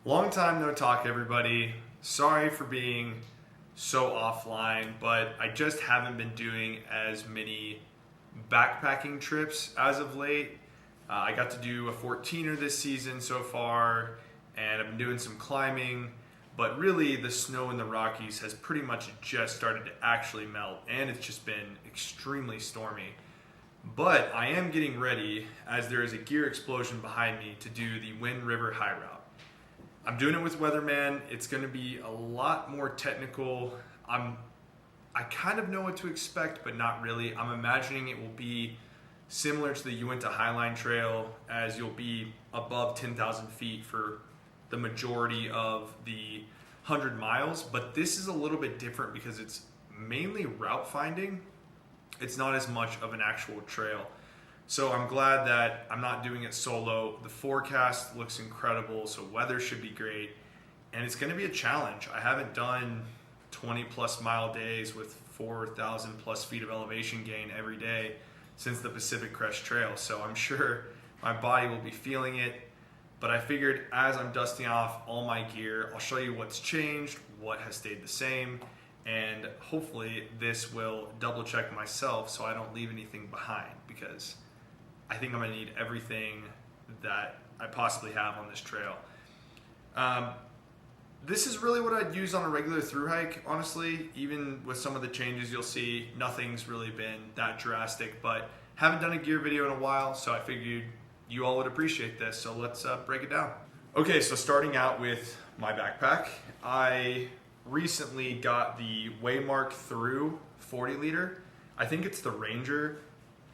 Long time no talk, everybody. Sorry for being so offline, but I just haven't been doing as many backpacking trips as of late. I got to do a 14er this season so far, and I've been doing some climbing, but really the snow in the Rockies has pretty much just started to actually melt, and it's just been extremely stormy. But I am getting ready, as there is a gear explosion behind me, to do the Wind River High Route. I'm doing it with Weatherman. It's going to be a lot more technical. I kind of know what to expect, but not really. I'm imagining it will be similar to the Uinta Highline Trail, as you'll be above 10,000 feet for the majority of the 100 miles. But this is a little bit different because it's mainly route finding. It's not as much of an actual trail. So I'm glad that I'm not doing it solo. The forecast looks incredible, so weather should be great. And it's gonna be a challenge. I haven't done 20 plus mile days with 4,000 plus feet of elevation gain every day since the Pacific Crest Trail. So I'm sure my body will be feeling it. But I figured as I'm dusting off all my gear, I'll show you what's changed, what has stayed the same, and hopefully this will double check myself so I don't leave anything behind, because I think I'm gonna need everything that I possibly have on this trail. This is really what I'd use on a regular thru hike, honestly. Even with some of the changes you'll see, nothing's really been that drastic, but haven't done a gear video in a while, so I figured you all would appreciate this, so let's break it down. Okay, so starting out with my backpack, I recently got the Waymark Through 40 liter. I think it's the Ranger.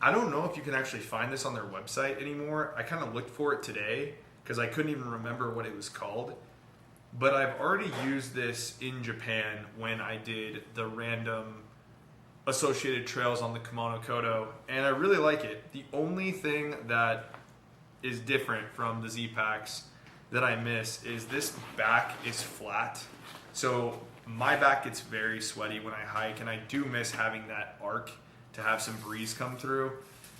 I don't know if you can actually find this on their website anymore. I kind of looked for it today because I couldn't even remember what it was called. But I've already used this in Japan when I did the random associated trails on the Kimono Kodo, and I really like it. The only thing that is different from the Z-Packs that I miss is this back is flat. So my back gets very sweaty when I hike, and I do miss having that arc to have some breeze come through.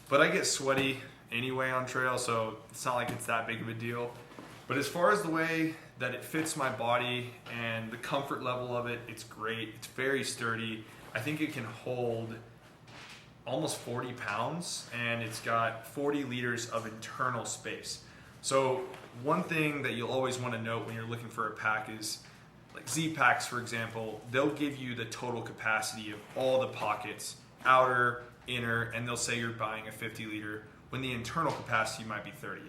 But I get sweaty anyway on trail, so it's not like it's that big of a deal. But as far as the way that it fits my body and the comfort level of it, it's great. It's very sturdy. I think it can hold almost 40 pounds, and it's got 40 liters of internal space. So one thing that you'll always want to note when you're looking for a pack is, like Z-Packs, for example, they'll give you the total capacity of all the pockets, outer, inner, and they'll say you're buying a 50 liter when the internal capacity might be 38.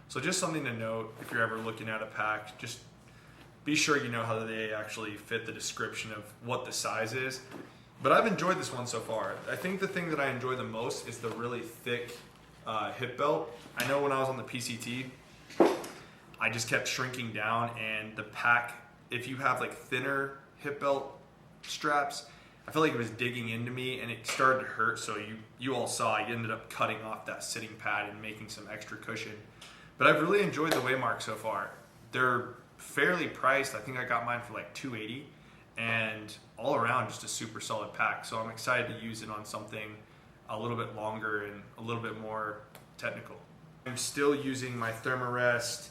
So just something to note if you're ever looking at a pack, just be sure you know how they actually fit the description of what the size is. But I've enjoyed this one so far. I think the thing that I enjoy the most is the really thick hip belt. I know when I was on the PCT, I just kept shrinking down, and the pack, if you have like thinner hip belt straps, I felt like it was digging into me and it started to hurt. So you all saw I ended up cutting off that sitting pad and making some extra cushion. But I've really enjoyed the Waymark so far. They're fairly priced. I think I got mine for like $280, and all around just a super solid pack. So I'm excited to use it on something a little bit longer and a little bit more technical. I'm still using my Thermarest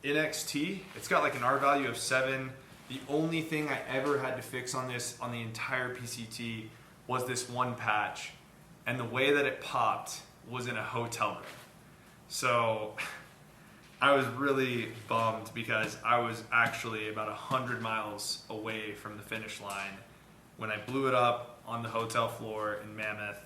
NXT. It's got like an R value of 7. The only thing I ever had to fix on this, on the entire PCT, was this one patch. And the way that it popped was in a hotel room. So I was really bummed because I was actually about 100 miles away from the finish line when I blew it up on the hotel floor in Mammoth,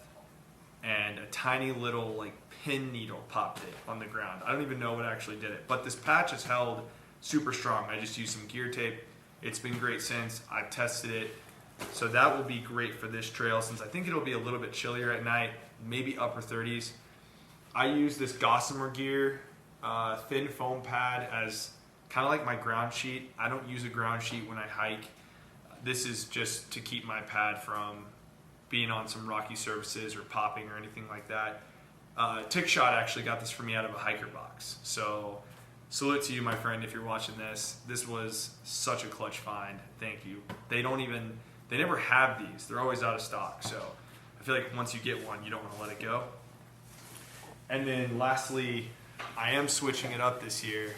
and a tiny little like pin needle popped it on the ground. I don't even know what actually did it, but this patch is held super strong. I just used some gear tape. It's been great since. I've tested it. So that will be great for this trail, since I think it'll be a little bit chillier at night, maybe upper 30s. I use this Gossamer Gear thin foam pad as kind of like my ground sheet. I don't use a ground sheet when I hike. This is just to keep my pad from being on some rocky surfaces or popping or anything like that. Tickshot actually got this for me out of a hiker box. So salute to you, my friend, if you're watching this. This was such a clutch find. Thank you. They never have these. They're always out of stock. So I feel like once you get one, you don't want to let it go. And then lastly, I am switching it up this year.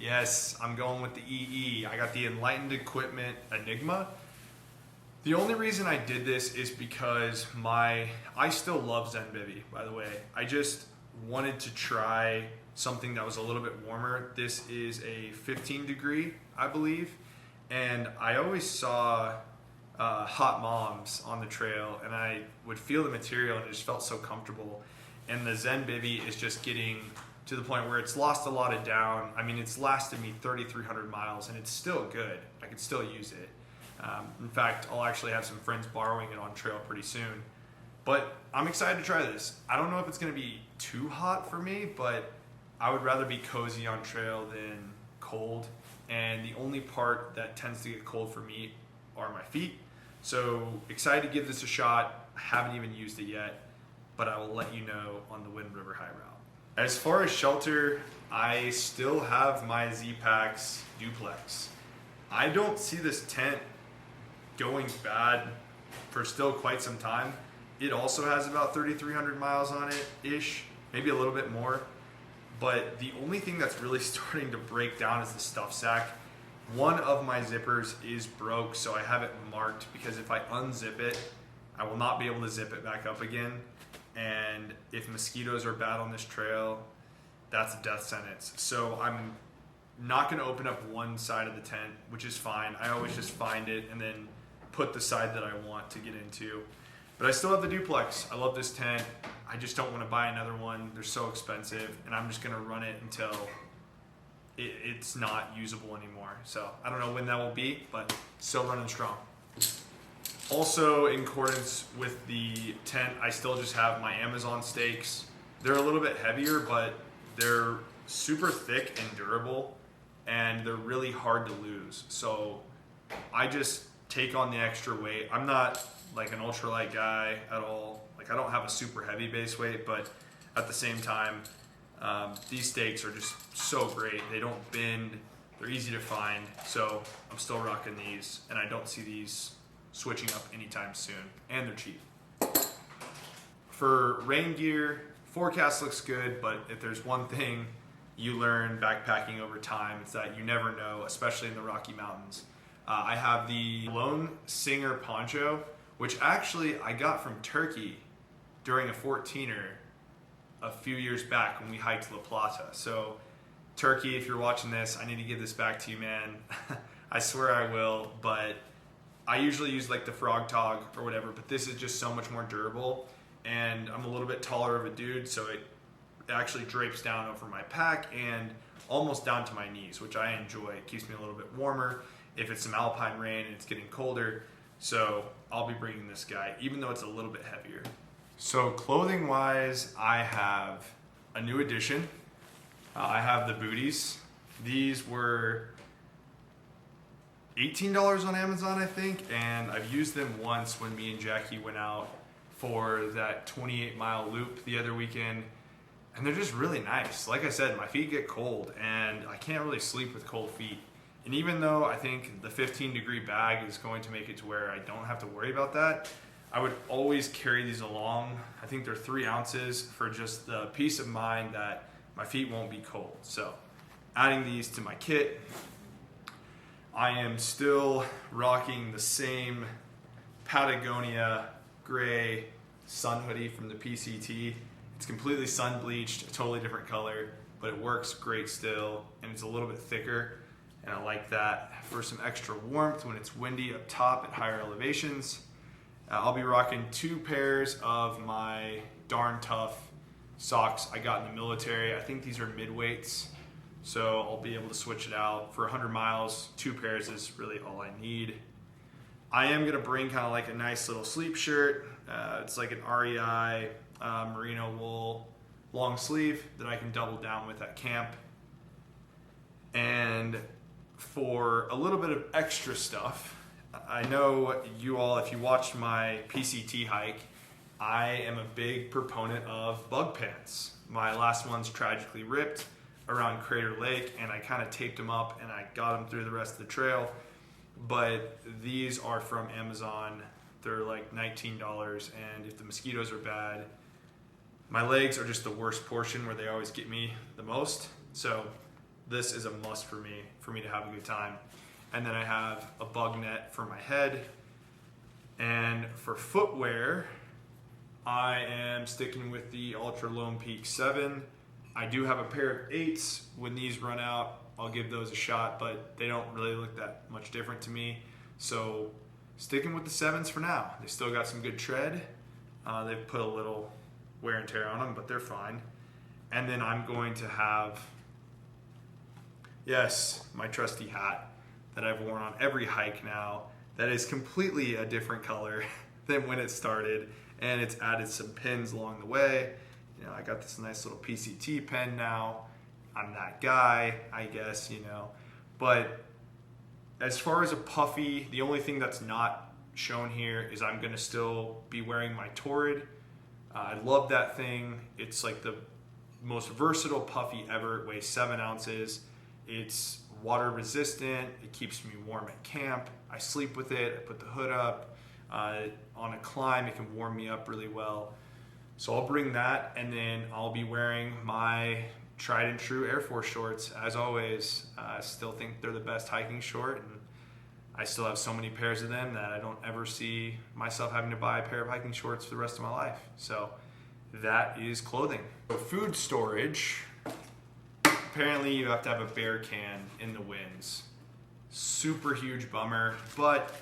Yes, I'm going with the EE. I got the Enlightened Equipment Enigma. The only reason I did this is because I still love Zenbivy, by the way. I just wanted to try something that was a little bit warmer. This is a 15 degree, I believe. And I always saw hot moms on the trail, and I would feel the material and it just felt so comfortable. And the Zenbivy is just getting to the point where it's lost a lot of down. I mean, it's lasted me 3,300 miles and it's still good. I could still use it. In fact, I'll actually have some friends borrowing it on trail pretty soon. But I'm excited to try this. I don't know if it's going to be too hot for me, but I would rather be cozy on trail than cold. And the only part that tends to get cold for me are my feet. So excited to give this a shot. I haven't even used it yet, but I will let you know on the Wind River High Route. As far as shelter, I still have my Z-Packs duplex. I don't see this tent going bad for still quite some time. It also has about 3,300 miles on it ish, maybe a little bit more. But the only thing that's really starting to break down is the stuff sack. One of my zippers is broke, so I have it marked because if I unzip it, I will not be able to zip it back up again. And if mosquitoes are bad on this trail, that's a death sentence. So I'm not going to open up one side of the tent, which is fine. I always just find it and then put the side that I want to get into. But I still have the duplex. I love this tent. I just don't want to buy another one. They're so expensive, and I'm just going to run it until it's not usable anymore. So I don't know when that will be, but still running strong. Also, in accordance with the tent, I still just have my Amazon stakes. They're a little bit heavier, but they're super thick and durable, and they're really hard to lose. So I just take on the extra weight. I'm not like an ultralight guy at all. Like, I don't have a super heavy base weight, but at the same time, these stakes are just so great. They don't bend. They're easy to find. So I'm still rocking these, and I don't see these switching up anytime soon, and they're cheap. For rain gear, forecast looks good, but if there's one thing you learn backpacking over time, it's that you never know, especially in the Rocky Mountains. I have the Lone Singer poncho, which actually I got from Turkey during a 14er a few years back when we hiked La Plata. So Turkey, if you're watching this, I need to give this back to you, man. I swear I will, but I usually use like the Frog Tog or whatever, but this is just so much more durable, and I'm a little bit taller of a dude, so it actually drapes down over my pack and almost down to my knees, which I enjoy. It keeps me a little bit warmer if it's some alpine rain and it's getting colder. So I'll be bringing this guy, even though it's a little bit heavier. So clothing wise, I have a new addition. I have the booties. These were $18 on Amazon, I think, and I've used them once when me and Jackie went out for that 28-mile loop the other weekend, and they're just really nice. Like I said, my feet get cold, and I can't really sleep with cold feet. And even though I think the 15-degree bag is going to make it to where I don't have to worry about that, I would always carry these along. I think they're 3 ounces for just the peace of mind that my feet won't be cold. So adding these to my kit. I am still rocking the same Patagonia gray sun hoodie from the PCT. It's completely sun bleached, a totally different color, but it works great still, and it's a little bit thicker, and I like that for some extra warmth when it's windy up top at higher elevations. I'll be rocking 2 pairs of my Darn Tough socks I got in the military. I think these are midweights, so I'll be able to switch it out. For 100 miles, 2 pairs is really all I need. I am gonna bring kind of like a nice little sleep shirt. It's like an REI merino wool long sleeve that I can double down with at camp. And for a little bit of extra stuff, I know you all, if you watched my PCT hike, I am a big proponent of bug pants. My last one's tragically ripped around Crater Lake, and I kind of taped them up and I got them through the rest of the trail. But these are from Amazon. They're like $19, and if the mosquitoes are bad, my legs are just the worst portion where they always get me the most. So this is a must for me to have a good time. And then I have a bug net for my head. And for footwear, I am sticking with the Ultra Lone Peak 7. I do have a pair of 8s. When these run out, I'll give those a shot, but they don't really look that much different to me. So sticking with the 7s for now. They still got some good tread. They've put a little wear and tear on them, but they're fine. And then I'm going to have, yes, my trusty hat that I've worn on every hike now. That is completely a different color than when it started, and it's added some pins along the way. You know, I got this nice little PCT pen now. I'm that guy, I guess, you know. But as far as a puffy, the only thing that's not shown here is I'm gonna still be wearing my Torrid. I love that thing. It's like the most versatile puffy ever. It weighs 7 ounces. It's water resistant. It keeps me warm at camp. I sleep with it. I put the hood up. On a climb, it can warm me up really well. So I'll bring that, and then I'll be wearing my tried and true Air Force shorts. As always, I still think they're the best hiking short, and I still have so many pairs of them that I don't ever see myself having to buy a pair of hiking shorts for the rest of my life. So that is clothing. So food storage, apparently you have to have a bear can in the winds. Super huge bummer, but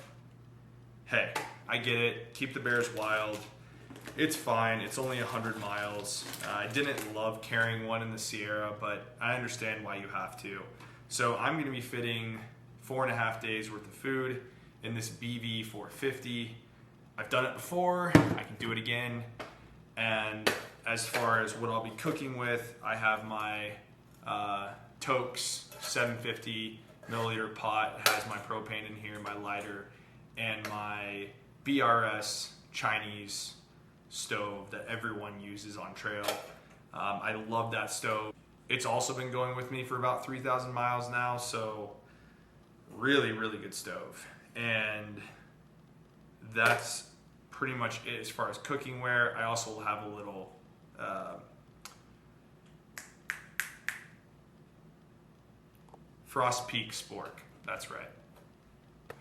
hey, I get it. Keep the bears wild. It's fine. It's only 100 miles. I didn't love carrying one in the Sierra, but I understand why you have to. So I'm going to be fitting 4.5 days worth of food in this BV 450. I've done it before. I can do it again. And as far as what I'll be cooking with, I have my Tokes 750 milliliter pot. It has my propane in here, my lighter, and my BRS Chinese stove that everyone uses on trail. I love that stove. It's also been going with me for about 3,000 miles now, so really, really good stove. And that's pretty much it as far as cooking ware. I also have a little Frost Peak spork, that's right.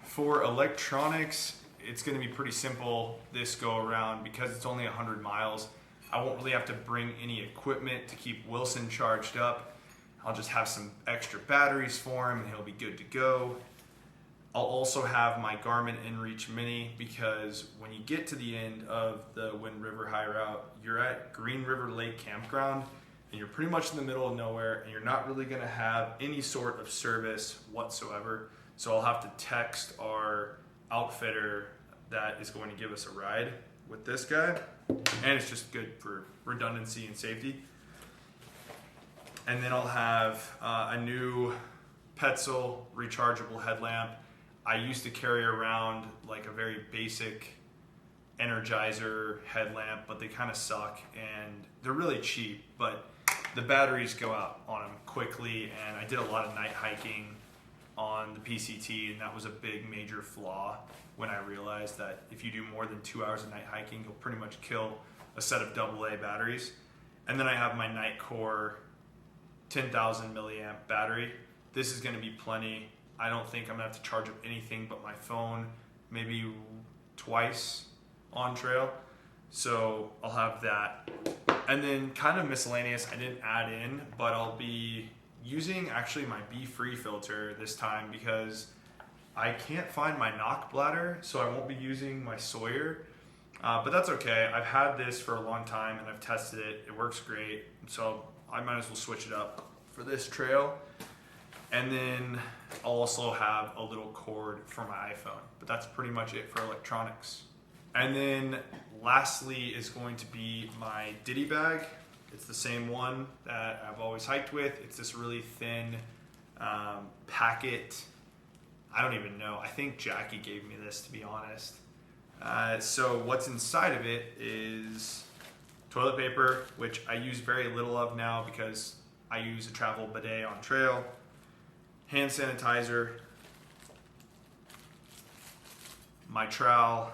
For electronics, it's going to be pretty simple this go around because it's only 100 miles. I won't really have to bring any equipment to keep Wilson charged up. I'll just have some extra batteries for him and he'll be good to go. I'll also have my Garmin InReach Mini because when you get to the end of the Wind River High Route, you're at Green River Lake Campground and you're pretty much in the middle of nowhere and you're not really going to have any sort of service whatsoever. So I'll have to text our outfitter that is going to give us a ride with this guy, and it's just good for redundancy and safety. And then I'll have a new Petzl rechargeable headlamp. I used to carry around like a very basic Energizer headlamp, but they kind of suck and they're really cheap, but the batteries go out on them quickly, and I did a lot of night hiking on the PCT, and that was a big major flaw when I realized that if you do more than 2 hours of night hiking, you'll pretty much kill a set of AA batteries. And then I have my Nightcore 10,000 milliamp battery. This is going to be plenty. I don't think I'm going to have to charge up anything but my phone, maybe twice on trail. So I'll have that. And then kind of miscellaneous, I didn't add in, but I'll be using actually my Be Free filter this time because I can't find my knock bladder, so I won't be using my Sawyer. But that's okay. I've had this for a long time and I've tested it. It works great. So I might as well switch it up for this trail. And then I'll also have a little cord for my iPhone. But that's pretty much it for electronics. And then lastly is going to be my Ditty Bag. It's the same one that I've always hiked with. It's this really thin packet. I don't even know. I think Jackie gave me this, to be honest. So what's inside of it is toilet paper, which I use very little of now because I use a travel bidet on trail, hand sanitizer, my trowel,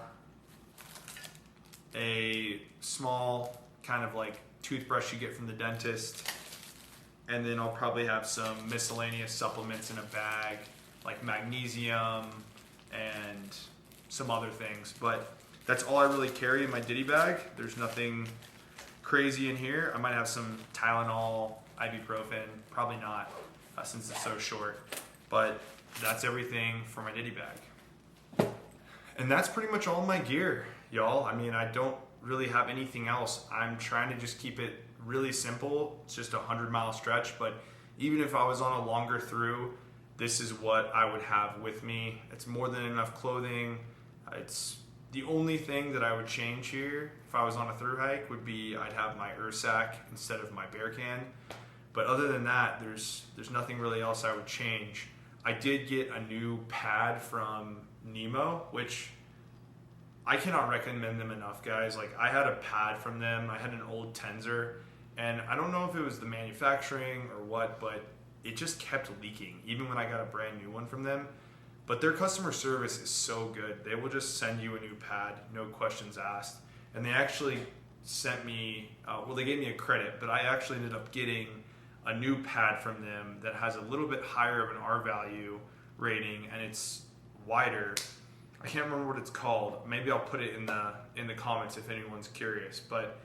a small kind of like toothbrush you get from the dentist, and then I'll probably have some miscellaneous supplements in a bag, like magnesium and some other things. But that's all I really carry in my Ditty bag. There's nothing crazy in here. I might have some Tylenol, ibuprofen, probably not, since it's so short. But that's everything for my Ditty bag. And that's pretty much all my gear, y'all. I mean, I don't really have anything else. I'm trying to just keep it really simple. It's just a 100-mile stretch, but even if I was on a longer through, this is what I would have with me. It's more than enough clothing. It's the only thing that I would change here if I was on a through hike would be I'd have my Ursack instead of my bear can. But other than that, there's nothing really else I would change. I did get a new pad from Nemo, which I cannot recommend them enough, guys. Like, I had a pad from them. I had an old Tenzer, and I don't know if it was the manufacturing or what, but it just kept leaking, even when I got a brand new one from them. But their customer service is so good. They will just send you a new pad, no questions asked. And they actually sent me, they gave me a credit, but I actually ended up getting a new pad from them that has a little bit higher of an R value rating, and it's wider. I can't remember what it's called. Maybe I'll put it in the comments if anyone's curious. But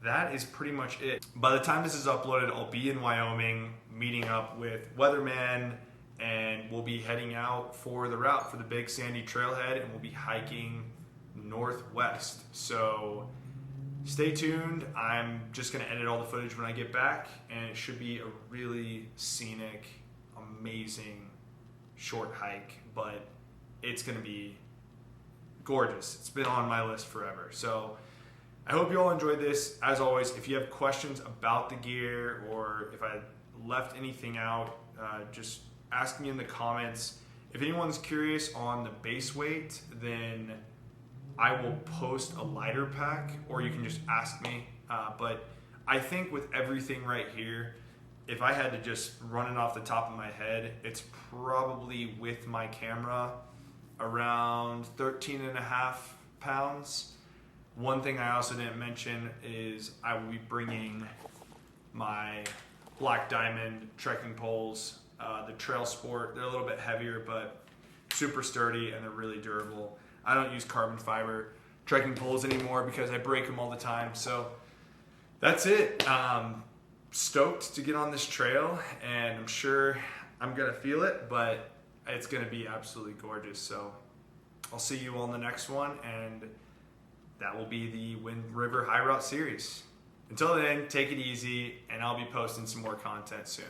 that is pretty much it. By the time this is uploaded, I'll be in Wyoming meeting up with Weatherman, and we'll be heading out for the route for the Big Sandy Trailhead, and we'll be hiking northwest. So stay tuned. I'm just going to edit all the footage when I get back, and it should be a really scenic, amazing short hike, but it's going to be gorgeous. It's been on my list forever. So I hope you all enjoyed this. As always, if you have questions about the gear or if I left anything out, just ask me in the comments. If anyone's curious on the base weight, then I will post a lighter pack, or you can just ask me. But I think with everything right here, if I had to just run it off the top of my head, it's probably with my camera around 13 and a half pounds. One thing I also didn't mention is I will be bringing my Black Diamond trekking poles, the Trail Sport. They're a little bit heavier, but super sturdy, and they're really durable. I don't use carbon fiber trekking poles anymore because I break them all the time. So that's it. Stoked to get on this trail, and I'm sure I'm gonna feel it, but it's gonna be absolutely gorgeous. So I'll see you on the next one, and that will be the Wind River High Route series. Until then, take it easy, and I'll be posting some more content soon.